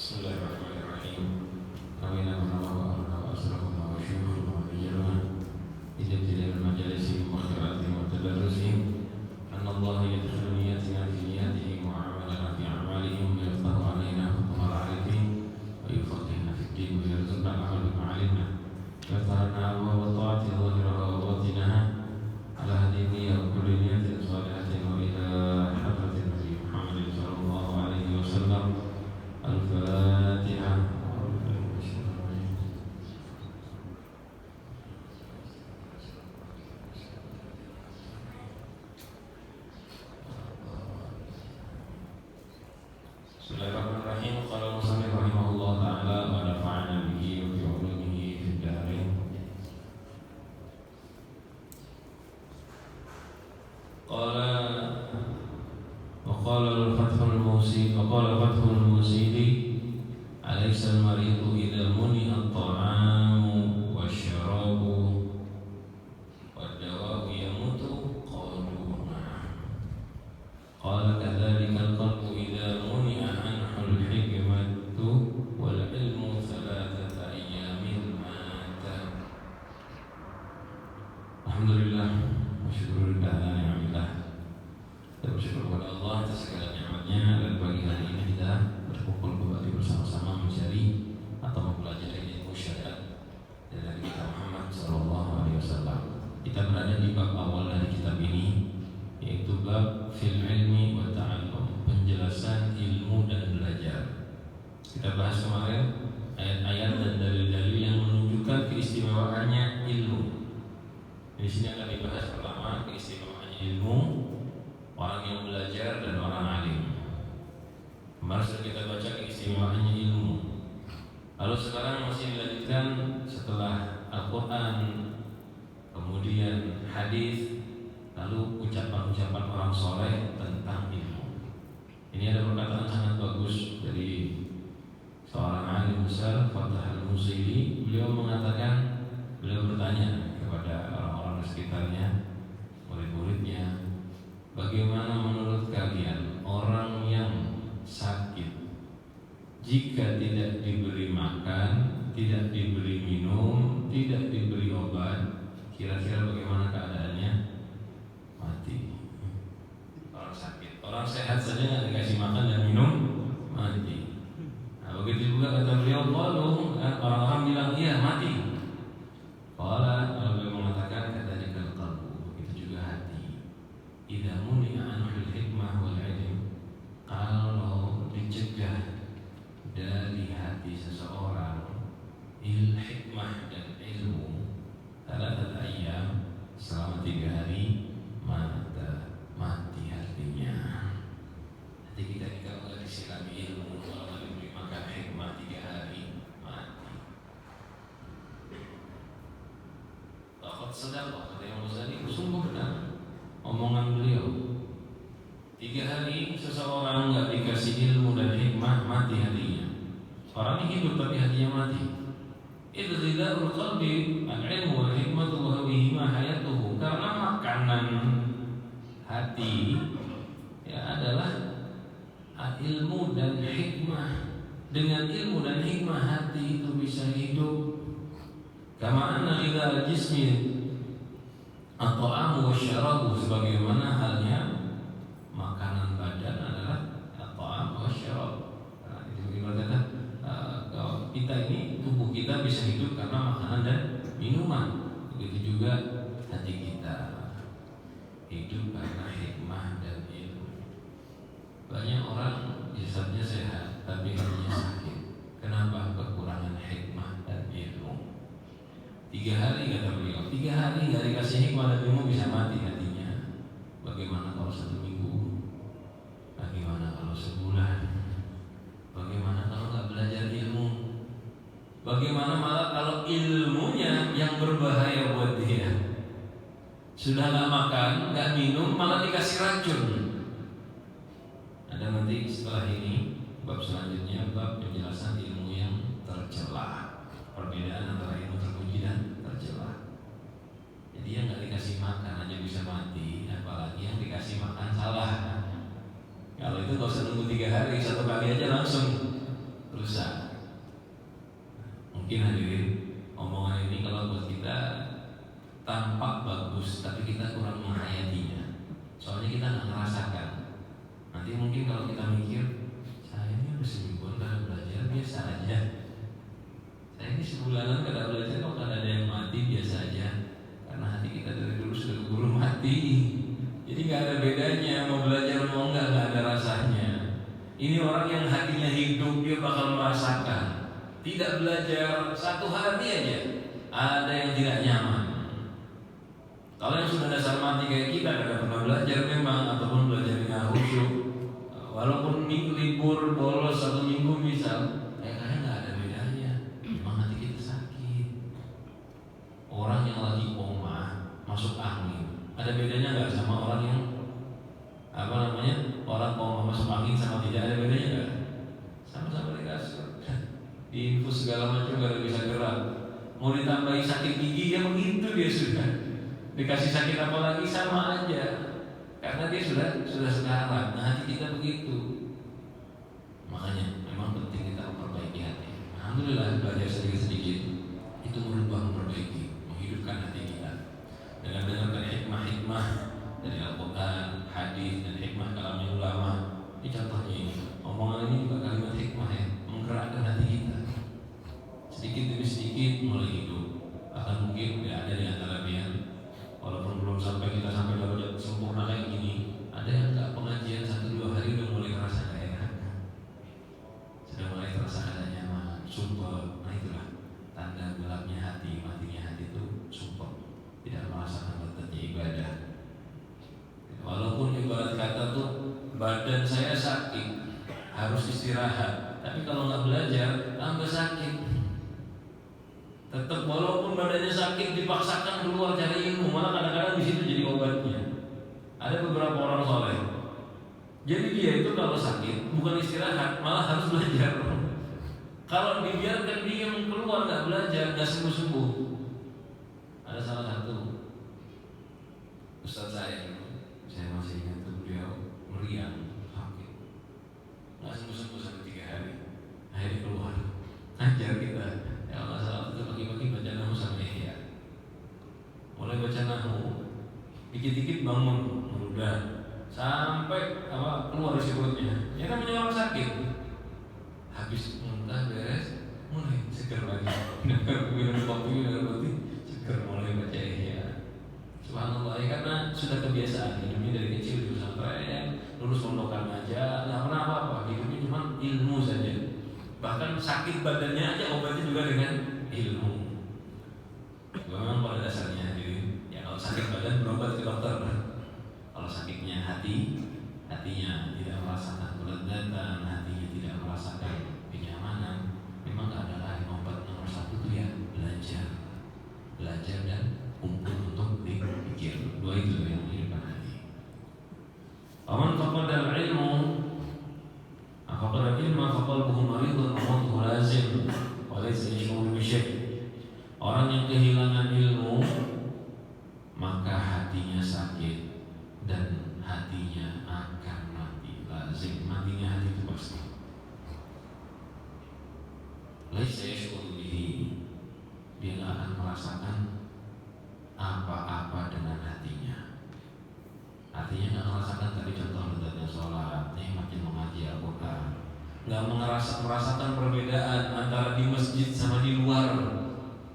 Bismillahirrahmanirrahim. Amin amin wa asrafuna wa syukuruna wa bijiruna Ijab tidak majalisi mukhiratim wa tadarusihim Anna Allah yadkhulu niyatina fi niyatihim wa amalana fi amalihim wa yaftahu alaina hukumar arifin wa yufaqihna fi din wa yarzuqna amal bima'alimna wa yaftarana alwa wa ta'ati zahiraha wa batinaha ala hadini ya kulli niyatin salihatin wa ila hadratin Nabi Muhammad sallallahu alaihi wasallam. Al-Fatihah. Bismillahirrahmanirrahim. Qala musannif rahimahullah ta'ala wa nafa'ana bihi wa bi ulumihi fid dharain. Qala al-Fathul Musili alaysa al-maridu idza muni'a at-ta'amu wasyarabu wad-dawa'u yamutu qalu qala kadzalika al-qalbu idza muni'a anhu al-hikmatu wal ilmu thalathata ayyamin mata. Alhamdulillah wa syukurulillah ala ni'amillah. Kita bersyukur kepada Allah atas segala nikmatnya dan pagi hari ini kita berkumpul kembali bersama-sama mencari atau mempelajari ilmu syariat dari Nabi kita Muhammad SAW. Kita berada di bab awal dari kitab ini, yaitu bab fil ilmi wa ta'allum, penjelasan ilmu dan belajar. Kita bahas kemarin ayat-ayat dan dalil-dalil yang menunjukkan keistimewaannya ilmu. Di sini akan dibahas pertama keistimewaannya ilmu, orang yang belajar dan orang alim. Kemarin sudah kita baca keistimewaannya ilmu. Lalu sekarang masih dilanjutkan setelah Al-Quran, kemudian hadis, lalu ucapan-ucapan orang soleh tentang ilmu. Ini ada perkataan sangat bagus dari seorang alim besar, Fathah al-Musili. Beliau mengatakan, beliau bertanya kepada orang-orang di sekitarnya, murid-muridnya, bagaimana menurut kalian orang yang sakit jika tidak diberi makan, tidak diberi minum, tidak diberi obat, kira-kira bagaimana keadaannya? Mati. Orang sakit, orang sehat saja nggak dikasih makan dan minum, mati. Nah, begitu juga kata beliau, orang-orang bilang iya mati. Kalau beliau mengatakan kadzalika qalbu, begitu juga hati. Idza muni'a anhul hikmah wal ilm, kalau dicegah dari hati seseorang hikmah dan ilmu, thalathata ayyam, selama 3 hari, mati hatinya. Hati kita ini kalau nggak disilami ilmu, kalau nggak diberi makan hikmah 3 hari, mati. Laqad sadaqa, kata Imam Ghazali, sungguh benar omongan beliau. 3 hari seseorang nggak dikasih ilmu dan hikmah, mati hatinya. Orang ini hidup tapi hatinya mati. Idzilal qalbi al-ilmu wal hikmatu wa bihima hayatuhu. Karena makanan hati adalah ilmu dan hikmah. Dengan ilmu dan hikmah hati itu bisa hidup. Kama anna lidal jismi at-ta'amu wasyarabu, sebagaimana halnya makanan badan adalah at-ta'am wasyarab. Nah, itu berkata kita ini, tubuh kita bisa hidup karena makanan dan minuman. Begitu juga hati kita hidup karena hikmah dan ilmu. Banyak orang jasadnya sehat tapi hatinya sakit. Kenapa? Kekurangan hikmah dan ilmu. 3 hari kata beliau, 3 hari nggak dikasih hikmah dan ilmu bisa mati hatinya. Bagaimana kalau 1 minggu? Bagaimana kalau sebulan? Bagaimana kalau nggak belajar ilmu? Bagaimana malah kalau ilmunya yang berbahaya buat dia? Sudah nggak makan, nggak minum, malah dikasih racun. Ada nanti setelah ini bab selanjutnya, bab penjelasan ilmu yang tercela, perbedaan antara ilmu terpuji dan tercela. Jadi yang nggak dikasih makan aja bisa mati, apalagi yang dikasih makan salah. Kalau itu nggak usah nunggu 3 hari, 1 kali aja langsung rusak. hadirin, omongan ini kalau buat kita tampak bagus, tapi kita kurang menghayatinya. Soalnya kita nggak merasakan. Nanti mungkin kalau kita mikir, saya ini udah semingguan kada belajar, biasa aja. Saya ini sebulanan kada belajar, kok kada ada yang mati, biasa aja. Karena hati kita dari dulu sudah keburu mati. Jadi nggak ada bedanya, mau belajar mau nggak ada rasanya. Ini orang yang hatinya hidup, dia bakal merasakan. Tidak belajar satu hari aja, ada yang tidak nyaman. Kalau yang sudah dasar mati kayak kita, kada pernah belajar memang, ataupun belajarnya khusyuk, walaupun libur bolos 1 minggu misal, kayaknya nggak ada bedanya. Memang hati kita sakit. Orang yang lagi koma masuk angin, ada bedanya nggak sama orang yang orang koma masuk angin sama tidak, ada bedanya nggak? Sama-sama di kasur, diinfus segala macam nggak bisa gerak. Mau ditambahi sakit gigi ya begitu dia sudah. Dikasih sakit apa lagi sama aja, karena dia sudah sekarat. Nah, hati kita begitu. Makanya memang penting kita memperbaiki hati. Alhamdulillah belajar sedikit-sedikit itu merubah, memperbaiki, menghidupkan hati kita dengan dengarkan hikmah-hikmah dari Al-Quran, hadis dan hikmah kalamnya ulama. Ini contohnya ini. Omongan ini juga kalimat hikmah ya, menggerakkan hati kita. Sedikit demi sedikit mulai hidup. Bahkan mungkin tidak ada di antara kalian, walaupun belum kita sampai derajat sempurna kayak gini, ada yang nggak pengajian 1-2 hari udah mulai terasa gak enak, sudah mulai terasa kada nyaman, sumpah. Nah itulah tanda gelapnya hati, matinya hati itu sumpah, tidak merasakan lezatnya ibadah. Walaupun ibarat kata tuh badan saya sakit, harus istirahat, tapi kalau nggak belajar tambah sakit. Tetap walaupun badannya sakit dipaksakan keluar cari ilmu, malah kadang-kadang di situ jadi obatnya. Ada beberapa orang soleh, jadi dia itu kalau sakit bukan istirahat, malah harus belajar. Kalau dibiarkan dia keluar nggak belajar, nggak sembuh-sembuh. Ada salah satu ustaz saya masih ingat tuh, beliau meriang sakit, nggak sembuh-sembuh sampai 3 hari, akhirnya keluar ajar kita. Ya nggak salah itu pagi-pagi baca nahu sama ihya. Mulai baca nahu, dikit-dikit bangun, udah sampai keluar isi perutnya. Ya namanya orang sakit. Habis muntah beres, mulai segar lagi. Minum kopi, segar, mulai baca ihya. Subhanallah, ya karena sudah kebiasaan hidupnya dari kecil di pesantren, lulus pondokan aja, nggak pernah apa-apa. Hidupnya cuma ilmu saja. Bahkan sakit badannya aja obatnya juga dengan ilmu. Memang pada dasarnya ya kalau sakit badan berobat ke dokter. Kalau sakitnya hatinya tidak merasakan kelezatan, hatinya tidak merasakan kenyamanan, memang gak ada lain obat. Nomor 1 itu ya belajar dan kumpul untuk dipikir. 2 itu yang menghidupkan hati. Aman faqadal ilmu faqad ilma faqalbuhu maridun wa lazim wa laysa yash'uru bi syai'. Orang yang kehilangan ilmu maka hatinya sakit dan hatinya akan mati. Lazim, matinya hati itu pasti. Laysa yash'uru bihi, dia tidak akan merasakan apa-apa dengan hatinya. Hatinya nggak merasakan tadi contoh lezatnya sholat, nikmatnya mengaji Al-Quran, nggak merasakan perbedaan antara di masjid sama di luar.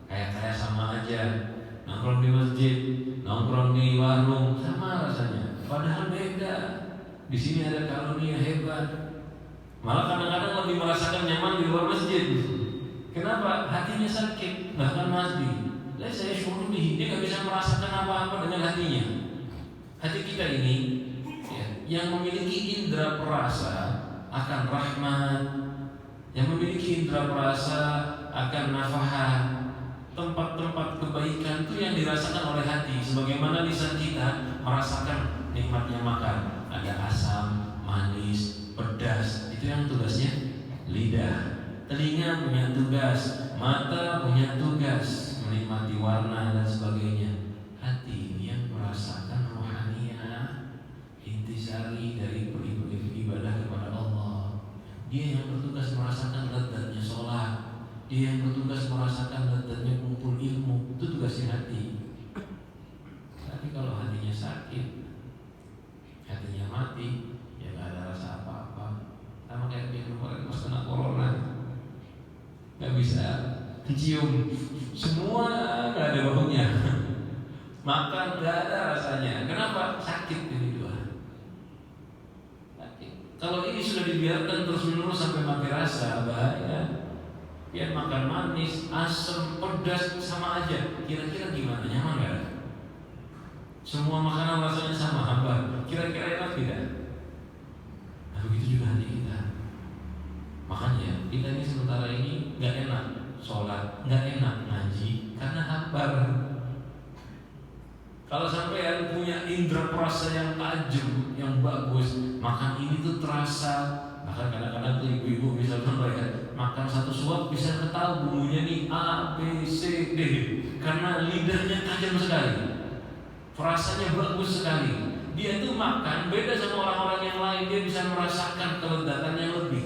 Kayak sama aja, nongkrong di masjid, nongkrong di warung sama rasanya, padahal beda. Di sini ada karunia hebat, malah kadang-kadang lebih merasakan nyaman di luar masjid. Kenapa? Hatinya sakit, bahkan mati. Saya syukur dia nggak bisa merasakan apa-apa dengan hatinya. Hati kita ini ya, yang memiliki indera perasa akan rahmat, yang memiliki indera perasa akan nafahat, tempat-tempat kebaikan itu yang dirasakan oleh hati. Sebagaimana lisan kita merasakan nikmatnya makan, ada asam, manis, pedas, itu yang tugasnya lidah. Telinga punya tugas, mata punya tugas menikmati warna dan sebagainya. Hati ini yang merasakan rohaniah, intisari dari beribadah kepada Allah. Dia yang bertugas merasakan lezatnya sholat. Dia yang bertugas merasakan lezatnya kumpul ilmu, itu tugasnya hati. Tapi kalau hatinya sakit, hatinya mati, ya nggak ada rasa apa-apa. Sama kayak yang kemarin pas kena corona, nggak bisa cium, semua nggak ada baunya, makan nggak ada rasanya. Kenapa? Sakit ini dua. Kalau ini sudah dibiarkan terus-menerus sampai mati rasa, bahaya. Ya makan manis, asam, pedas sama aja. Kira-kira gimana? Nyaman nggak? Semua makanan rasanya sama, hambar. Kira-kira enak tidak? Nah begitu juga hati kita. Makanya kita ini sementara ini nggak enak sholat, nggak enak ngaji karena hambar. Kalau sampai punya indera perasa yang tajam, yang bagus, makan ini tuh terasa. Bahkan kadang-kadang tuh ibu-ibu bisa ya, makan satu suap bisa ketahui bumbunya nih A, B, C, D, karena lidahnya tajam sekali, perasanya bagus sekali. Dia tuh makan beda sama orang-orang yang lain, dia bisa merasakan kelezatannya lebih.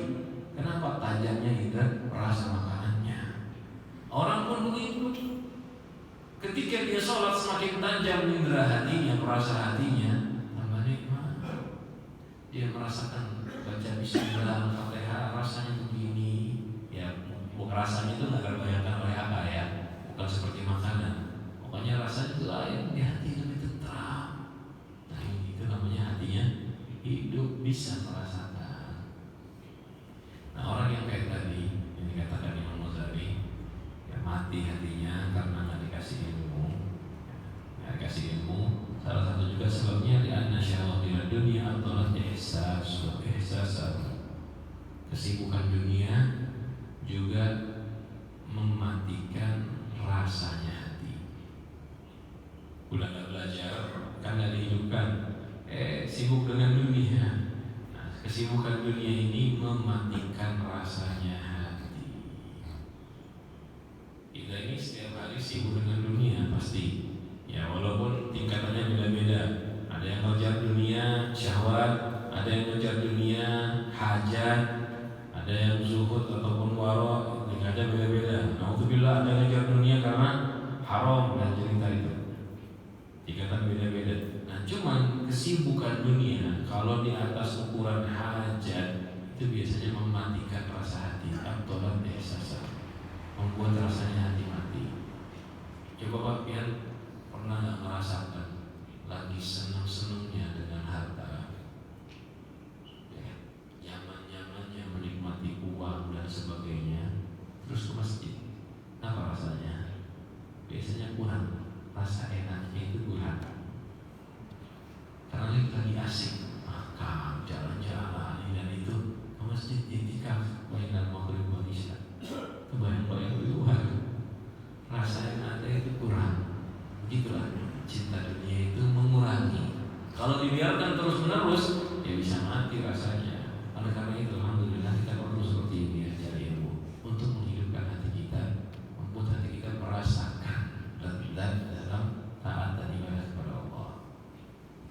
Kenapa? Tajamnya indera perasa makanannya. Orang pun begitu. Ketika dia sholat semakin tajam indera hatinya, perasa hatinya tambah nikmat. Dia merasakan baca bismillah, Al-Fatihah, rasanya begini. Ya, rasanya itu nggak terbayangkan oleh apa ya, bukan seperti makanan. Pokoknya rasanya itu lain, di hati lebih tentram. Nah ini itu namanya hatinya hidup, bisa merasakan. Nah orang yang kayak tadi yang dikatakan Imam Ghazali, ya mati hatinya karena nggak dikasih ilmu. Nggak dikasih ilmu, salah satu juga sebabnya di anna syahwatil dunia atau ihsas, kesibukan dunia juga mematikan rasanya hati. Udah nggak belajar, kan nggak dihidupkan, sibuk dengan dunia. Nah, kesibukan dunia ini mematikan rasanya hati. Kita ini setiap hari sibuk dengan dunia pasti. Ya walaupun tingkatannya beda-beda. Ada yang ngejar dunia syahwat, ada yang ngejar dunia hajat, ada yang zuhud ataupun waro, tingkatnya beda-beda. Nauzubillah, ada yang ngejar dunia karena haram dan cerita itu. Tingkatan beda-beda. Nah cuman kesibukan dunia kalau di atas ukuran hajat itu biasanya mematikan rasa hati, abtolan ihsasa, membuat rasanya hati mati. Coba Pak Pian pernah nggak merasakan lagi senang-senangnya dengan harta, ya, nyaman-nyamannya menikmati uang dan sebagainya, terus ke masjid, apa rasanya? Biasanya kurang, rasa enaknya itu kurang. Karena lagi asik makan, jalan-jalan ini dan itu, ke masjid i'tikaf bainal maghrib wal isya, kebayang-bayang di luar, rasa yang ada itu kurang. Begitulah cinta dunia itu mengurangi. Kalau dibiarkan terus menerus, ya bisa mati rasanya. Oleh karena itu, alhamdulillah kita perlu seperti ini ajar ilmu untuk menghidupkan hati kita, membuat hati kita merasakan lezat dalam taat dan ibadah kepada Allah.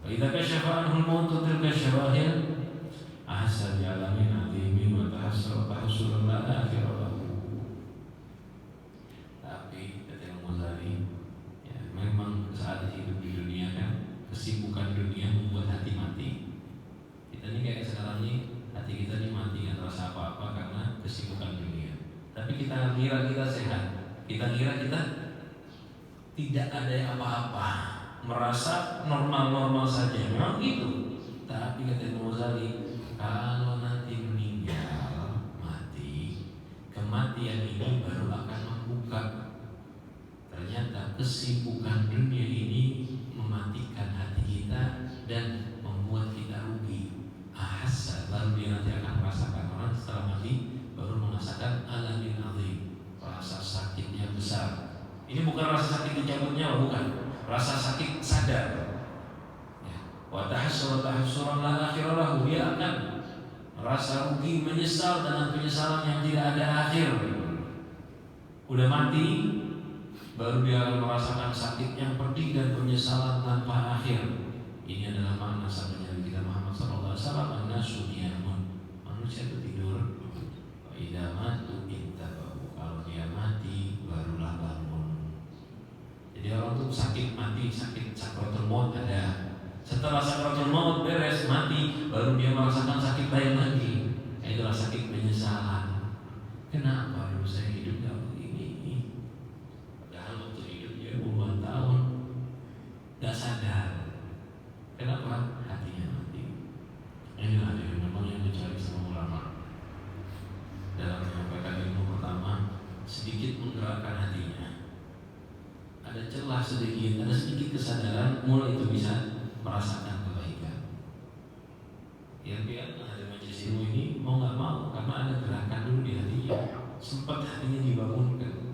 Fa idza kashafa anhu al-maut tilka syawahil ahsa bi alamin azimin wa tahassuran la akhirah lahu. Tapi kata Imam Ghazali, memang saat hidup di dunia kan kesibukan dunia membuat hati mati. Kita ini kayak sekarang ini hati kita ini mati nggak terasa apa-apa karena kesibukan dunia. Tapi kita kira kita sehat, kita kira kita tidak ada yang apa-apa, merasa normal-normal saja. Memang gitu. Tapi kata Imam Ghazali, kalau nanti meninggal mati, kematian ini baru akan membuka. Ternyata kesibukan dunia ini mematikan hati kita dan membuat kita rugi. Ahassa, lalu dia nanti akan merasakan, orang setelah mati baru merasakan alamin azim, rasa sakit yang besar. Ini bukan rasa sakit dicabut nyawa, bukan. Rasa sakit sadar. Wa tahassuran la akhirah lahu, dia akan merasa rugi, menyesal dengan penyesalan yang tidak ada akhir. Udah mati, baru dia akan merasakan sakit yang pedih dan penyesalan tanpa akhir. Ini adalah makna sabda Nabi kita Muhammad SAW. An-nasu niyamun, manusia itu tidur. Idza matu intabahu, kalau dia mati barulah bangun. Jadi orang tuh sakit mati, sakit sakratul maut ada. Setelah sakratul maut beres mati, baru dia merasakan sakit lain lagi. Itulah sakit penyesalan. Kenapa dulu saya hidupnya begini? Padahal waktu hidup dia puluhan tahun, gak sadar. Kenapa? Hatinya mati. Inilah yang memang yang dicari sama ulama. Dalam menyampaikan ilmu pertama, sedikit menggerakkan hatinya. Ada celah sedikit, ada sedikit kesadaran, mulai itu bisa merasakan kebaikan. Ya biarlah ada majelis ilmu ini mau nggak mau, karena ada gerakan dulu di hatinya, sempat hatinya dibangunkan.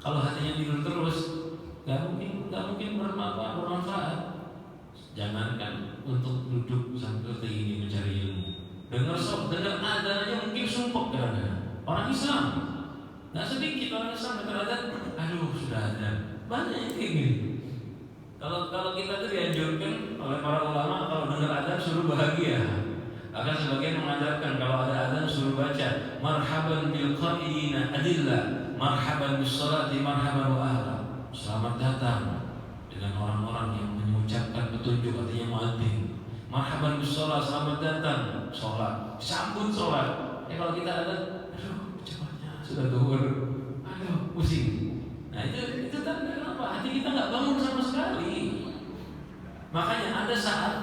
Kalau hatinya tidur terus, nggak mungkin bermanfaat. Jangankan untuk duduk seperti ini mencari ilmu, dengar adzan aja mungkin sumpah kadang-kadang. Orang Islam nggak sedikit orang Islam dengar adzan, aduh sudah adzan. Banyak yang kayak gini. Kalau kita tuh dianjurkan oleh para ulama kalau dengar adzan suruh bahagia. Akan sebagian mengajarkan kalau ada adzan suruh baca marhaban bil qaidina adillah, marhaban bis salati, marhaban wa ahla. Selamat datang dengan orang-orang yang mengucapkan petunjuk, artinya muadzin. Marhaban bis shalah, selamat datang sholat, sambut sholat. Kalau kita ada, aduh cepatnya sudah zuhur, aduh pusing. Nah itu tanda apa? Hati kita nggak bangun sama sekali. Makanya ada saat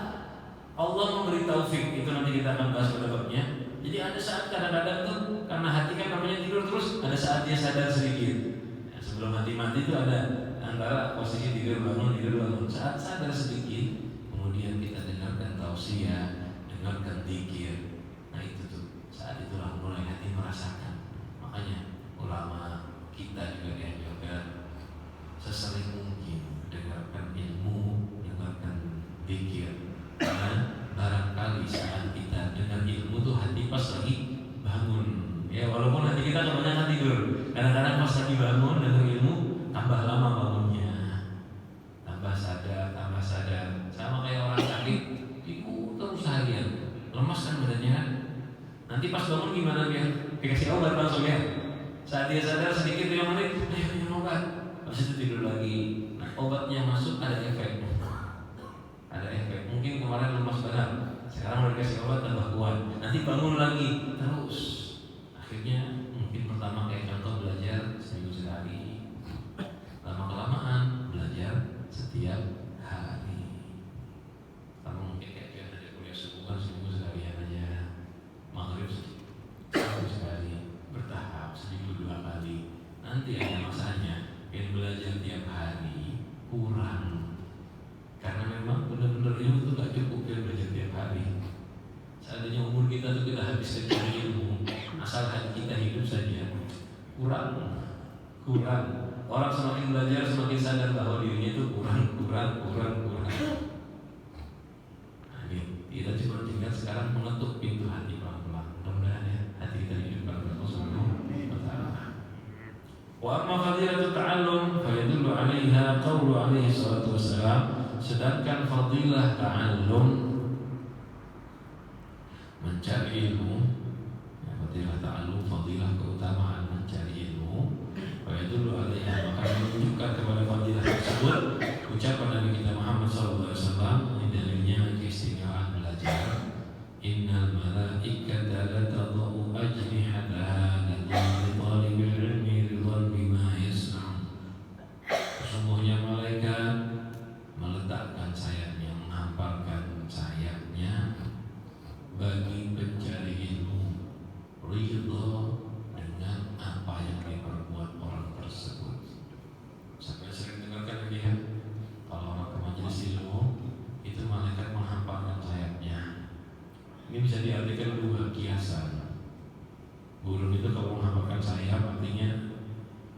Allah memberi taufik, itu nanti kita akan bahas pada babnya. Jadi ada saat kadang-kadang tuh karena hati kan namanya tidur terus, ada saat dia sadar sedikit. Ya, sebelum hati mati itu ada antara posisi tidur bangun. Saat sadar sedikit, kemudian kita dengarkan tausiah, dengarkan zikir. Nah itu tuh saat itulah mulai hati merasakan. Makanya ulama kita juga dianjurkan sesering mungkin dengarkan ilmu, dengarkan zikir. Karena barangkali saat kita dengar ilmu tuh hati pas lagi bangun. Ya walaupun hati kita kebanyakan tidur, kadang-kadang pas lagi bangun dengar ilmu tambah lama bangunnya, tambah sadar. Sama kayak orang sakit, itu terus seharian, lemas kan badannya kan. Nanti pas bangun gimana dia? Dikasih obat langsung ya. Saat dia sadar sedikit 5 menit, ayo minum obat. Habis itu tidur lagi. Nah, obatnya masuk ada efek. Mungkin kemarin lemas badan, sekarang udah dikasih obat tambah kuat. Nanti bangun lagi terus. Akhirnya mungkin pertama kayak contoh belajar seminggu sekali. Lama-kelamaan belajar setiap hari. Kamu mungkin kayak biar ada kuliah subuh kan seminggu sekalian aja. Maghrib seminggu sekali, bertahap seminggu 2 kali. Nanti ada masanya yang belajar tiap hari kurang. Karena memang benar-benar ilmu itu gak cukup ya belajar tiap hari. Seandainya umur kita tuh kita habiskan cari ilmu, asal hati kita hidup saja, kurang. Orang semakin belajar semakin sadar bahwa dirinya itu kurang. Nah, kita cuma tinggal sekarang mengetuk pintu hati pelan-pelan. Mudah-mudahan ya hati kita dihidupkan oleh Allah Subhanahu wa Ta'ala. Wa amma fadilatut ta'allum fa yadullu 'alaiha qawlu 'alaihi salatu wassalam. Sedangkan fadilah ta'allum, mencari ilmu, ya, fadilah ta'allum, fadilah keutamaan mencari ilmu. Wa yadullu 'alaiha, maka menunjukkan kepada fadilah tersebut ucapan Nabi kita Muhammad SAW. Ini dalilnya keistimewaan belajar. Innal malaikata la tadau ajnihataha li talibil ilmi ridwan bima yasna'un. Sesungguhnya malaikat meletakkan sayapnya, menghamparkan sayapnya bagi pencari ilmu, ridho dengan apa yang diperbuat orang tersebut. Sampai sering dengarkan lagi ya, kalau orang ke majelis ilmu itu malaikat menghamparkan sayapnya. Ini bisa diartikan 2 kiasan. Burung itu kalau menghamparkan sayap artinya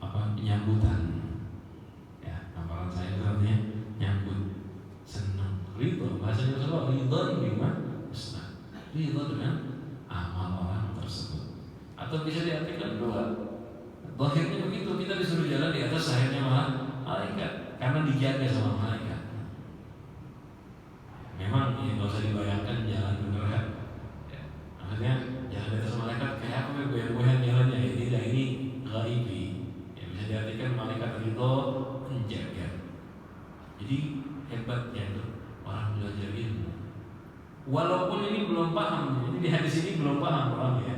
apa? Penyambutan. Ya, hamparan sayap itu artinya nyambut, senang, ridho. Bahasanya Rasulullah, ridho bima yasna', ridho dengan amal orang tersebut. Atau bisa diartikan 2. Zahirnya begitu, kita disuruh jalan di atas sayapnya malaikat karena dijaga sama malaikat. Memang ini nggak usah dibayangkan jalan beneran. Ya, maksudnya jalan di atas malaikat kayak apa? Goyang-goyang jalannya. Tidak, ini ghaibi. malaikat ridho menjaga. Jadi hebatnya tuh orang belajar ilmu. Walaupun ini belum paham, jadi di hadis ini belum paham orang ya.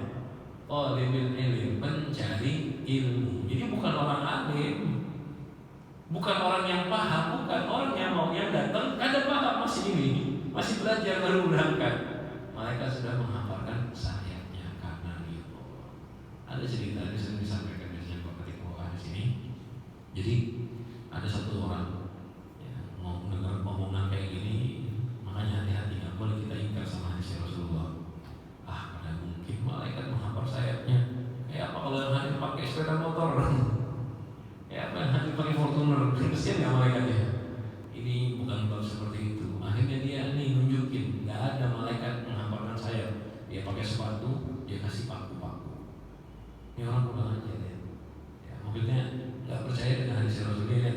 Oh, talibul ilm, pencari ilmu. Jadi bukan orang alim, bukan orang yang paham, bukan orang yang mau yang datang ada paham masih ini, masih belajar baru berangkat. Malaikat sudah menghamparkan sayapnya karena itu. Ada cerita ini sering disampaikan biasanya Pak Ketua di sini. Jadi ada satu orang mau dengar omongan kayak gini, makanya hati-hati, nggak boleh kita ingkar sama hadis Rasulullah. Pada mungkin malaikat menghampar sayapnya. Kayak apa kalau yang hadir pakai sepeda motor? Kayak apa yang hadir pakai Fortuner? Kesian nggak malaikatnya? Ini bukan bab seperti itu. Akhirnya dia nih nunjukin, nggak ada malaikat menghamparkan sayap. Dia pakai sepatu, dia kasih paku-paku. Ini orang kurang aja ya. Maksudnya nggak percaya dengan hadis Rasulullah ya.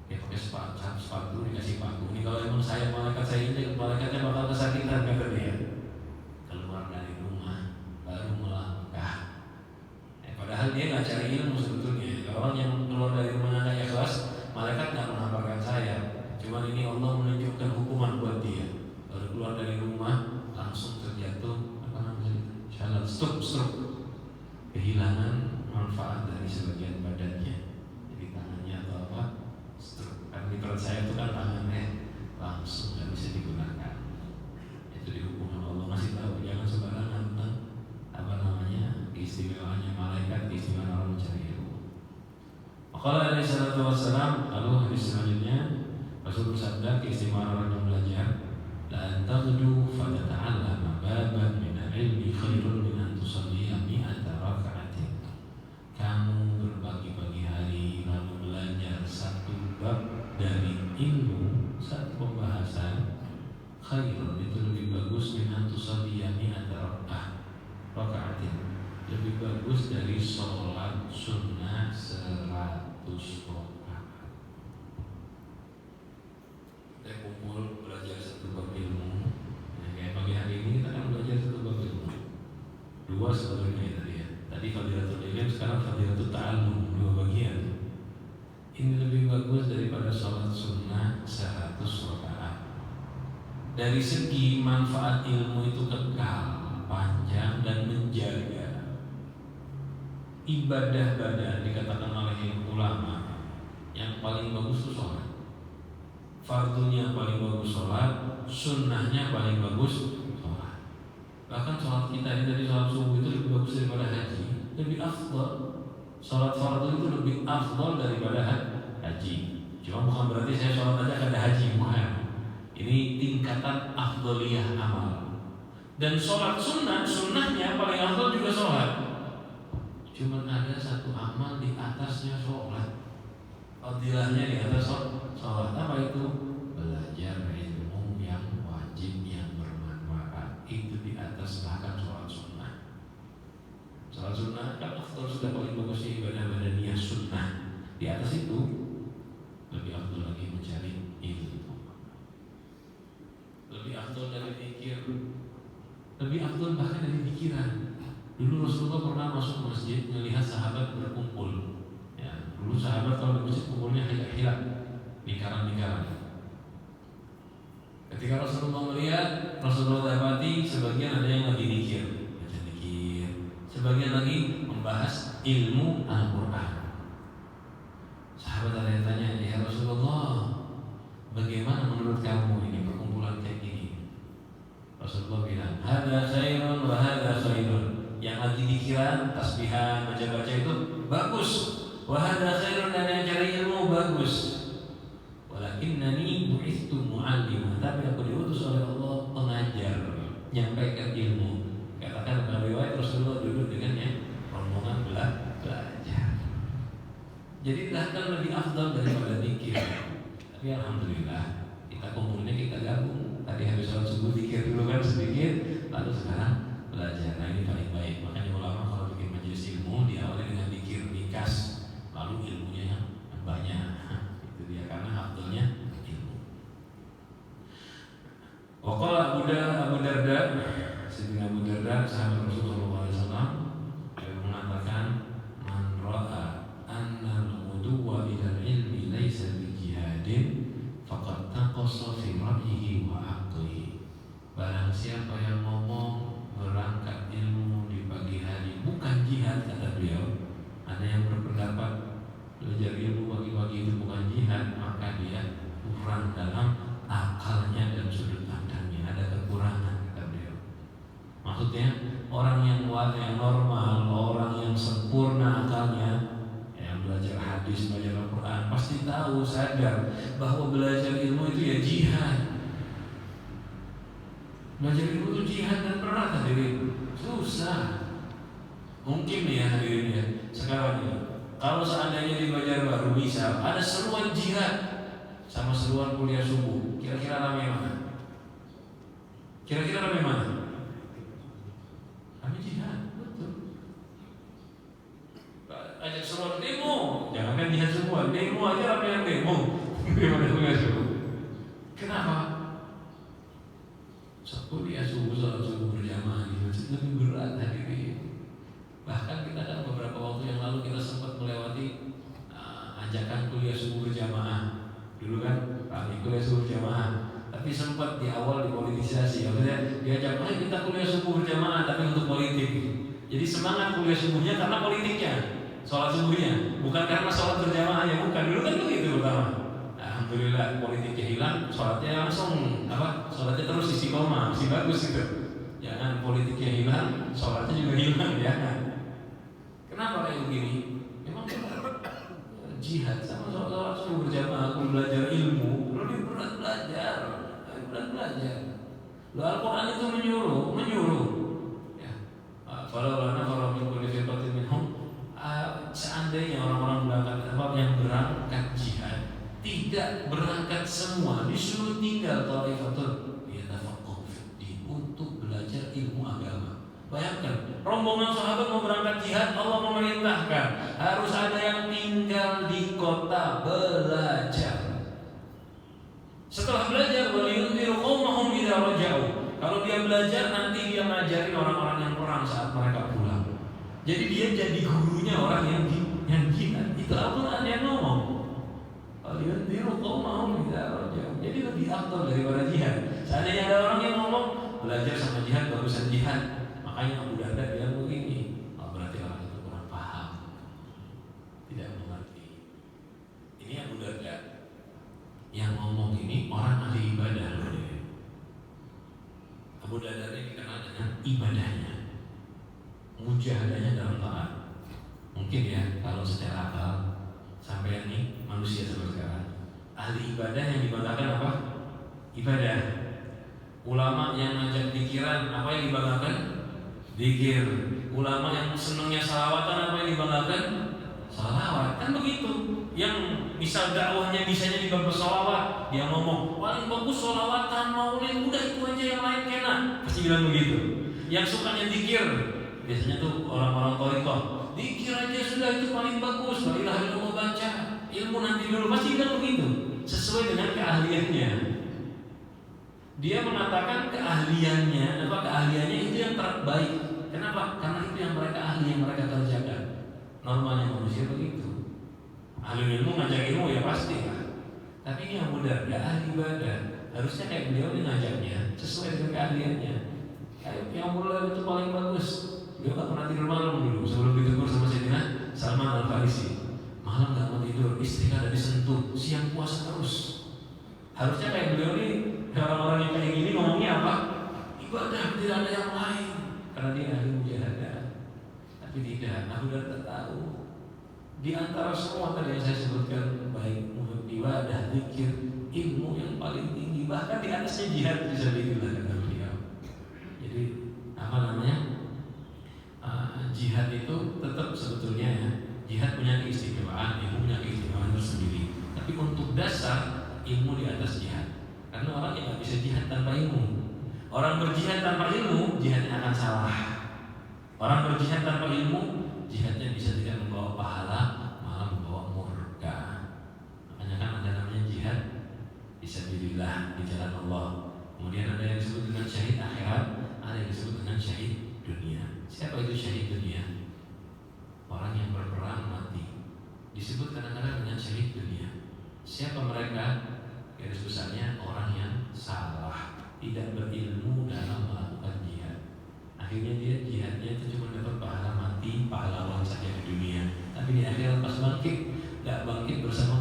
Dia pakai sepatu dikasih paku. Ini kalau emang saya malaikat saya ini, malaikatnya bakal kesakitan kata dia. Keluar dari rumah baru melangkah. Padahal dia nggak cari ilmu sebetulnya. Orang yang keluar dari rumahnya nggak ikhlas, malaikat nggak menghamparkan saya. Cuman ini Allah menunjukkan hukuman buat dia. Baru keluar dari rumah langsung terjatuh stroke, kehilangan manfaat dari sebagian badannya. Jadi tangannya atau apa? Kan di perut saya itu kan tangannya langsung nggak bisa digunakan. Itu dihukum sama Allah. Masih tahu jangan sembarangan tentang keistimewaannya malaikat, keistimewaan orang mencari ilmu. Maka alaihi salatu wassalam, lalu hadis selanjutnya Rasul bersabda keistimewaan orang yang belajar, la antaghdu fatata'allama baban min al-ilmi khairun min an tusalliya mi'ata raka'atin. Kamu berbagi-bagi hari lalu belajar satu bab dari ilmu, satu pembahasan, khairun itu lebih bagus min an tusalliya mi'ata raka'atin, lebih bagus dari sholat sunnah 100 rakaat. Kita kumpul belajar satu bab ilmu. Kayak pagi hari ini kita kan belajar satu bab ilmu. Dua sebetulnya tadi ya. Tadi fadilatul ilm, sekarang fadilatul ta'allum, 2 bagian. Ini lebih bagus daripada sholat sunnah 100 rakaat. Dari segi manfaat ilmu itu kekal, panjang dan menjaga. Ibadah badan dikatakan oleh ulama yang paling bagus itu sholat. Fardunya paling bagus sholat, sunnahnya paling bagus sholat. Bahkan sholat kita ini dari sholat subuh itu lebih bagus daripada haji, lebih afdal. Sholat fardu itu lebih afdal daripada haji. Cuma bukan berarti saya sholat aja kada haji, bukan. Ini tingkatan afdaliyah amal. Dan sholat sunnahnya paling afdal juga sholat. Cuma ada satu amal di atasnya sholat. Fadilahnya di atas sholat. Apa itu? Belajar ilmu yang wajib, yang bermanfaat. Itu di atas bahkan sholat sunnah. Sholat sunnah kan afdal sudah paling bagus di ibadah badaniyah sunnah. Di atas itu lebih afdal lagi mencari ilmu. Lebih afdal dari zikir. Lebih afdal bahkan dari pikiran. Dulu Rasulullah pernah masuk masjid melihat sahabat berkumpul. Ya, dulu sahabat kalau di masjid kumpulnya hilak-hilak, lingkaran-lingkaran. Ketika Rasulullah melihat, Rasulullah dapati sebagian ada yang lagi zikir, baca zikir, sebagian lagi membahas ilmu Al-Quran. Sahabat ada yang tanya, ya Rasulullah, bagaimana menurut kamu ini perkumpulan kayak gini? Rasulullah bilang, hada khairun wa hada khairun. Yang lagi pikiran, tasbihan, baca-baca itu bagus. Wa hada khairun, dan yang cari ilmu bagus. Walakinnani bu'ithtu mu'allimah, tapi aku diutus oleh Allah pengajar, menyampaikan ilmu. Katakan dalam riwayat Rasulullah duduk dengannya rombongan belajar. Jadi bahkan lebih afdal daripada zikir. Tapi alhamdulillah kita kumpulnya kita gabung. Tadi habis sholat subuh zikir dulu kan sedikit, lalu sekarang belajar. Nah ini paling baik. Makanya ulama kalau bikin majelis ilmu diawali dengan zikir ringkas, lalu ilmunya yang banyak. Itu dia, karena afdalnya ilmu. Waqala Abu Darda, Sayyidina Abu Darda, sahabat Rasulullah SAW, yang mengatakan, man ra'a anna al-wudu bagi itu bukan jihad, maka dia kurang dalam akalnya dan sudut pandangnya, ada kekurangan kata beliau. Maksudnya orang yang normal, orang yang sempurna akalnya, yang belajar hadis, belajar Al-Quran, pasti tahu, sadar bahwa belajar ilmu itu ya jihad. Belajar ilmu itu jihad dan berat hadirin, susah. Mungkin nih ya hadirin ya, sekarang ini kalau seandainya di Banjarbaru misal ada seruan jihad sama seruan kuliah subuh, kira-kira rame mana? Kira-kira rame mana? Rame jihad, betul. Ajak seruan demo, jangankan jihad semua, demo aja rame yang demo. Gimana kuliah subuh? Kenapa? Kuliah subuh, sholat subuh berjamaah di masjid lebih berat hadirin. Bahkan kita kan beberapa waktu yang lalu kita sempat melewati ajakan kuliah subuh berjamaah. Dulu kan kami kuliah subuh berjamaah, tapi sempat di awal dipolitisasi. Maksudnya diajak, ayo kita kuliah subuh berjamaah tapi untuk politik. Jadi semangat kuliah subuhnya karena politiknya, sholat subuhnya, bukan karena sholat berjamaahnya, bukan. Dulu kan begitu pertama. Alhamdulillah politiknya hilang, sholatnya langsung sholatnya terus istiqomah, masih bagus gitu. Jangan politiknya hilang, sholatnya juga hilang ya. Kenapa kayak begini? Memang jihad sama sholat subuh berjamaah, aku belajar ilmu, lebih berat belajar. Al-Quran itu menyuruh. Ya. Kalau min kulli firqatin minhum, seandainya orang-orang yang berangkat jihad tidak berangkat semua, disuruh tinggal thaifatun yatafaqahu fiddin untuk belajar ilmu agama. Bayangkan, rombongan sahabat mau berangkat jihad, Allah memerintahkan harus ada yang tinggal di kota belajar. Setelah belajar, waliyunziru qaumahum idza raja'u. Kalau dia belajar, nanti dia ngajarin orang-orang yang perang saat mereka pulang. Jadi dia jadi gurunya orang yang jihad. Itu Al-Quran yang ngomong. Waliyunziru qaumahum idza raja'u. Jadi lebih afdal daripada jihad. Seandainya ada orang yang ngomong belajar sama jihad, bagusan jihad, makanya Abu Darda bilang begini, berarti orang itu kurang paham, tidak mengerti. Ini Abu Darda yang ngomong ini orang ahli ibadah. Abu Darda ini dikenal dengan ibadahnya, mujahadahnya dalam taat. Mungkin ya kalau secara akal sampai ini manusia seperti sekarang, ahli ibadah yang dibanggakan apa? Ibadah. Ulama yang ngajak pikiran, apa yang dibanggakan? Zikir. Ulama yang senangnya salawatan, apa yang dibanggakan? Salawat. Kan begitu. Yang misal dakwahnya bisanya di bab salawat, dia ngomong paling bagus salawatan, maulid, udah itu aja, yang lain kena. Pasti bilang begitu. Yang sukanya zikir, biasanya tuh orang-orang thariqah, zikir aja sudah itu paling bagus. La ilaha illallah baca, ilmu nanti dulu, pasti bilang begitu. Sesuai dengan keahliannya. Dia mengatakan keahliannya itu yang terbaik. Kenapa? Karena itu yang mereka ahli, yang mereka kerjakan. Normalnya manusia begitu. Ahli ilmu ngajak ilmu ya pasti lah. Tapi ini yang mudah, ya ahli ibadah. Harusnya kayak beliau ini ngajaknya sesuai dengan keahliannya. Kayak yang mulai itu paling bagus. Beliau gak pernah tidur malam dulu sebelum ditegur sama Sayyidina Salman Al-Farisi. Malam gak mau tidur, istri ada disentuh, siang puasa terus. Harusnya kayak beliau ini, orang-orang yang kayak gini ngomongnya apa? Ibadah, tidak ada yang lain. Karena dia ahli mujahadah. Tapi tidak, Abu Darda tahu. Di antara semua tadi yang saya sebutkan, baik ibadah, zikir, ilmu yang paling tinggi, bahkan di atasnya jihad bisa sabilillah kata beliau. Jadi apa namanya? Jihad itu tetap sebetulnya ya, jihad punya keistimewaan, ilmu punya keistimewaan tersendiri. Tapi untuk dasar ilmu di atas jihad. Karena orang yang nggak bisa jihad tanpa ilmu. Orang berjihad tanpa ilmu, jihadnya akan salah. Orang berjihad tanpa ilmu, jihadnya bisa tidak membawa pahala, malah membawa murka. Makanya kan ada namanya jihad fisabilillah, di jalan Allah. Kemudian ada yang disebut dengan syahid akhirat, ada yang disebut dengan syahid dunia. Siapa itu syahid dunia? Orang yang berperang mati. Disebut kadang-kadang dengan syahid dunia. Siapa mereka? Garis besarnya orang yang salah, tidak berilmu dalam melakukan jihad. Akhirnya dia jihadnya itu cuma dapat pahala mati, pahlawan saja di dunia. Tapi di akhirat pas bangkit, gak bangkit bersama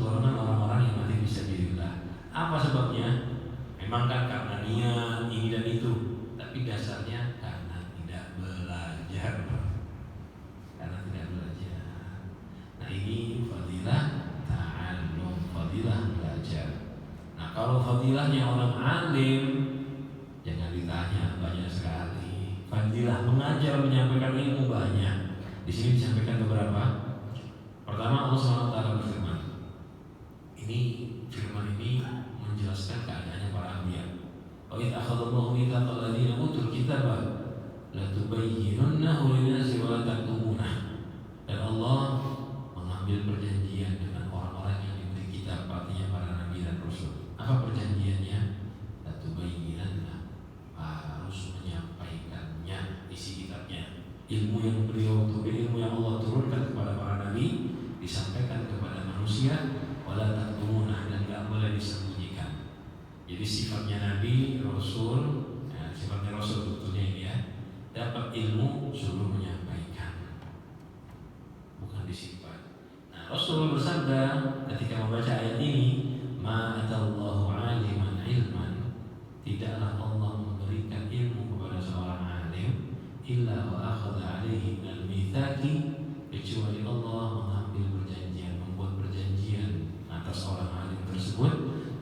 Apa sebabnya? Memang kan karena niat ini dan itu, tapi dasarnya karena tidak belajar. Karena tidak belajar. Nah ini fadilah ta'allum, fadilah belajar. Nah kalau fadilahnya orang alim, jangan ditanya, banyak sekali. Fadilah mengajar, menyampaikan ilmu banyak. Di sini disampaikan beberapa. Pertama, Allah SWT berfirman. Ini firman ini menjelaskan keadaannya para anbiya. Wa idz akhadallahu mitsaqal ladzina utul kitaba la tubayyinunnahu lin-nasi wa la taktumunahu. Dan Allah mengambil perjanjian dengan orang-orang yang diberi kitab, artinya para nabi dan rasul. Apa perjanjiannya? La tubayyinunnahu, harus menyampaikannya, isi kitabnya. Ilmu yang ilmu yang Allah turunkan kepada para nabi disampaikan kepada manusia, wala taktumunah, dan tidak boleh disembunyikan. Jadi sifatnya nabi, rasul, ya, sifatnya rasul betulnya ini ya, dapat ilmu suruh menyampaikan, bukan disimpan. Nah, Rasul bersabda ketika membaca ayat ini, ma atallahu aliman ilman, tidaklah Allah memberikan ilmu kepada seorang alim illa wa akhadha alaihi minal mitsaqi, kecuali Allah mengambil perjanjian, membuat perjanjian atas orang alim tersebut,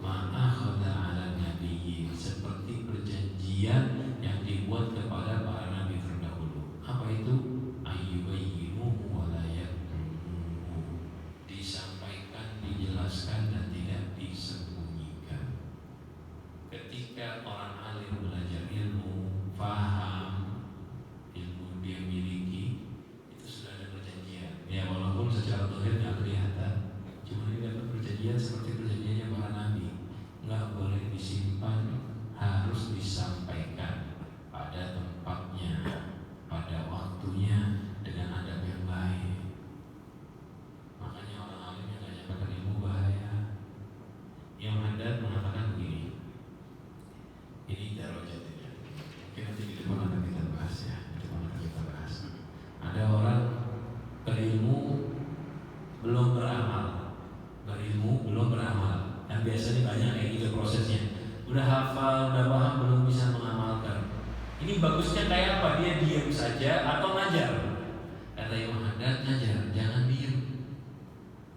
ma akhadha ala nabiyyin, seperti perjanjian yang dibuat kepada para nabi terdahulu. Apa itu? Ayyubayyinuhu wa la yaktumu, disampaikan, dijelaskan dan tidak disembunyikan. Ketika orang alim belajar ilmu, faham ilmu dia miliki, itu sudah ada perjanjian. Ya walaupun secara zahir nggak kelihatan, cuma ini dapat perjanjian seperti perjanjiannya para nabi, nggak boleh disimpan, harus disampaikan pada tempatnya, pada waktunya, dengan adab yang baik. Makanya orang alim yang nggak nyampaikan ilmu bahaya. Yang Haddad mengatakan begini, ini darajatnya. Mungkin nanti di depan akan kita bahas ya. Ada orang berilmu belum beramal, berilmu belum beramal, dan biasanya banyak kayak gitu prosesnya. Udah hafal, udah paham, belum bisa mengamalkan. Ini bagusnya kayak apa? Dia diam saja atau ngajar? Kata Imam Haddad, ngajar, jangan diam.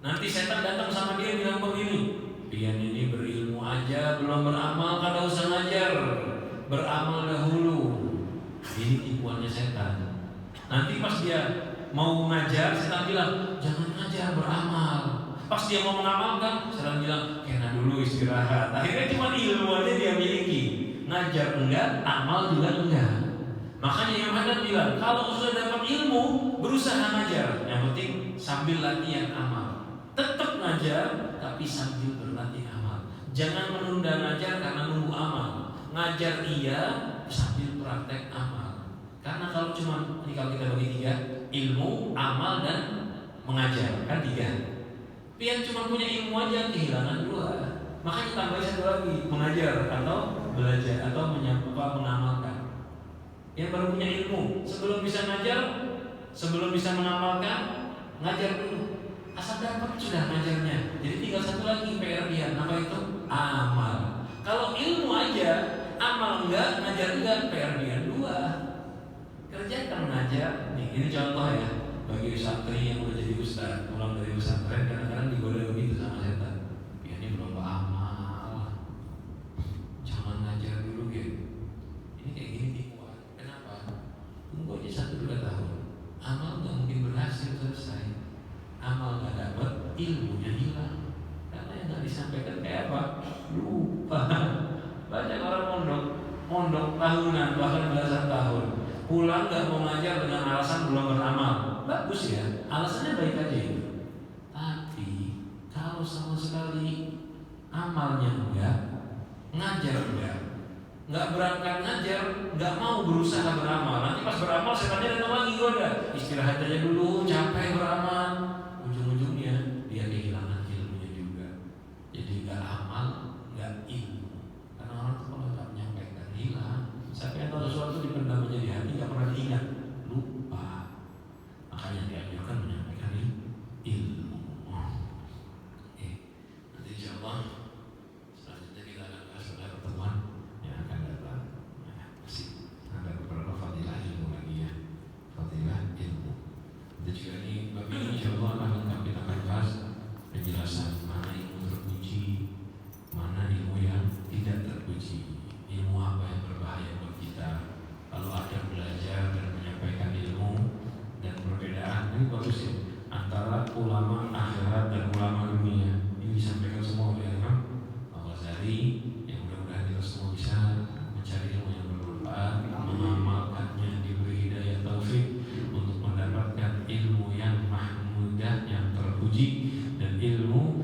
Nanti setan datang sama dia bilang begini, dia ini berilmu aja, belum beramal, kada usah ngajar, beramal dahulu. Ini tipuannya setan. Nanti pas dia mau ngajar, setan bilang jangan ngajar, beramal. Pas dia mau mengamalkan, setan bilang kena dulu istirahat. Akhirnya cuma ilmu aja dia miliki, ngajar enggak, amal juga enggak. Makanya Imam Haddad bilang kalau sudah dapat ilmu, berusaha ngajar. Yang penting sambil latihan amal. Tetap ngajar, tapi sambil berlatih amal. Jangan menunda ngajar karena nunggu amal. Ngajar iya, sambil praktek amal. Karena kalau cuma ini, kalau kita bagi tiga, ilmu, amal, dan mengajar, kan tiga. Tapi yang cuma punya ilmu aja kehilangan dua. Makanya tambah satu lagi, mengajar atau belajar atau mengamalkan. Yang baru punya ilmu, sebelum bisa ngajar, sebelum bisa mengamalkan, ngajar dulu. Asal dapat sudah ngajarnya. Jadi tinggal satu lagi PR dia, apa itu? Amal. Kalau ilmu aja, amal enggak, ngajar enggak, PR dia dua. Kerjakan mengajar. Nih, ini contoh ya bagi santri yang udah jadi ustaz, pulang dari pesantren, kadang-kadang digoda begitu sama setan. Ya ini belum amal, jangan ngajar dulu gitu. Ini kayak gini tipuan. Kenapa? Tunggu aja 1-2 tahun. Amal nggak mungkin berhasil selesai. Amal nggak dapat, ilmunya hilang. Karena yang nggak disampaikan kayak apa? Lupa. Banyak orang mondok tahunan, bahkan belasan tahun, pulang nggak mau ngajar dengan alasan belum beramal. Bagus ya, alasannya baik aja itu. Tapi kalau sama sekali amalnya enggak, ngajar enggak berangkat ngajar, nggak mau berusaha beramal. Nanti pas beramal setannya datang lagi goda. Istirahat aja dulu, capek beramal. Ujung-ujungnya dia kehilangan ilmunya juga. Jadi nggak amal, nggak ilmu. Karena orang tuh kalau nggak menyampaikan hilang. Sampai tahu sesuatu dipendam aja di hati, nggak pernah diingat, lupa. Makanya dianjurkan menyampaikan ilmu. Nanti insya Allah selanjutnya kita ilmu